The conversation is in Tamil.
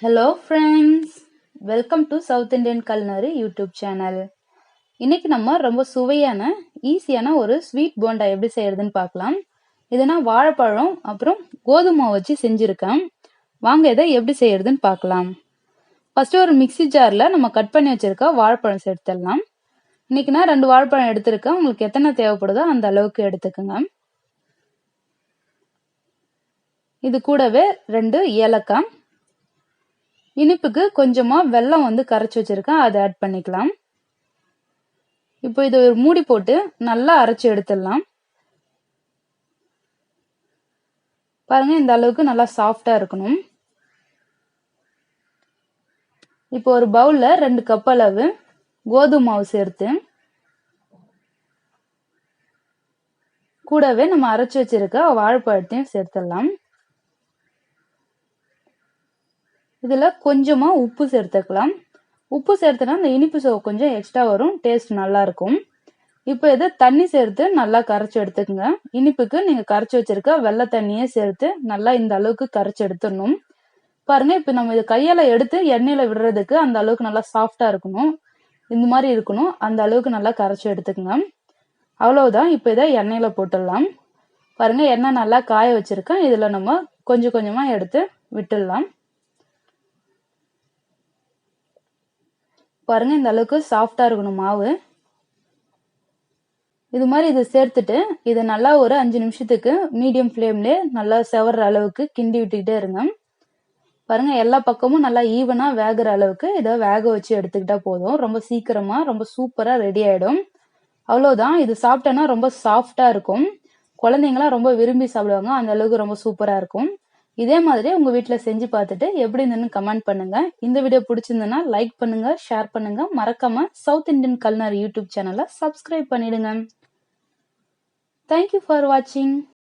Hello friends, welcome to South Indian Culinary YouTube channel. இன்னைக்கு நம்ம ரொம்ப சுவையான ஈஸியான ஒரு ஸ்வீட் போண்டா எப்படி செய்யறதுன்னு பார்க்கலாம். இதை நான் வாழைப்பழம் அப்புறம் கோதுமை வச்சு செஞ்சிருக்கேன். வாங்க இதை எப்படி செய்யறதுன்னு பார்க்கலாம். ஃபர்ஸ்ட் ஒரு மிக்ஸி ஜார்ல நம்ம கட் பண்ணி வச்சிருக்க வாழைப்பழம் சேர்த்துடலாம். இன்னைக்கு நான் 2 வாழைப்பழம் எடுத்திருக்கேன். உங்களுக்கு எத்தனை தேவைப்படுதோ அந்த அளவுக்கு எடுத்துக்கோங்க. இது கூடவே 2 ஏலக்காய், இனிப்புக்கு கொஞ்சமா வெல்லம் கரைச்சி வச்சிருக்கேன், அதை ஆட் பண்ணிக்கலாம். இப்போ இதை ஒரு மூடி போட்டு நல்லா அரைச்சு எடுத்துடலாம். பாருங்க, இந்த அளவுக்கு நல்லா சாஃப்டா இருக்கணும். இப்போ ஒரு பவுல்ல 2 கப் அளவு கோதுமை மாவு சேர்த்து கூடவே நம்ம அரைச்சு வச்சிருக்க வாழைப்பழத்தையும் சேர்த்துடலாம். இதுல கொஞ்சமா உப்பு சேர்த்துக்கலாம். உப்பு சேர்த்துனா இந்த இனிப்பு சுவை கொஞ்சம் எக்ஸ்ட்ரா வரும், டேஸ்ட் நல்லா இருக்கும். இப்போ இதை தண்ணி சேர்த்து நல்லா கரைச்சி எடுத்துக்கோங்க. இனிப்புக்கு நீங்க கரைச்சி வச்சிருக்க வெள்ளை தண்ணியே சேர்த்து நல்லா இந்த அளவுக்கு கரைச்சி எடுத்துடணும். பாருங்க, இப்போ நம்ம இதை கையால எடுத்து எண்ணெயில விடுறதுக்கு அந்த அளவுக்கு நல்லா சாஃப்டா இருக்கணும், இந்த மாதிரி இருக்கணும். அந்த அளவுக்கு நல்லா கரைச்சி எடுத்துக்கோங்க. அவ்வளவுதான். இப்போ இதை எண்ணெயில போட்டுடலாம். பாருங்க, எண்ணெய் நல்லா காய வச்சிருக்கேன். இதுல நம்ம கொஞ்சம் கொஞ்சமா எடுத்து விட்டுடலாம். பாருங்க, இந்த அளவுக்கு சாஃப்டா இருக்கணும் மாவு. இது மாதிரி இதை சேர்த்துட்டு இதை நல்லா ஒரு 5 நிமிஷத்துக்கு மீடியம் ஃப்ளேம்ல நல்லா செவற அளவுக்கு கிண்டி விட்டுக்கிட்டே இருங்க. பாருங்க, எல்லா பக்கமும் நல்லா ஈவனா வேகிற அளவுக்கு இதை வேக வச்சு எடுத்துக்கிட்டா போதும். ரொம்ப சீக்கிரமா ரொம்ப சூப்பரா ரெடி ஆயிடும். அவ்வளவுதான். இது சாப்பிட்டோன்னா ரொம்ப சாஃப்டா இருக்கும். குழந்தைங்களாம் ரொம்ப விரும்பி சாப்பிடுவாங்க. அந்த அளவுக்கு ரொம்ப சூப்பரா இருக்கும். இதே மாதிரி உங்க வீட்டுல செஞ்சு பார்த்துட்டு எப்படி இருந்துன்னு கமெண்ட் பண்ணுங்க. இந்த வீடியோ பிடிச்சிருந்ததுன்னா லைக் பண்ணுங்க, ஷேர் பண்ணுங்க. மறக்காம சவுத் இந்தியன் கல்னரி யூடியூப் சேனலை சப்ஸ்கிரைப் பண்ணிடுங்க. தேங்க்யூ ஃபார் வாட்சிங்.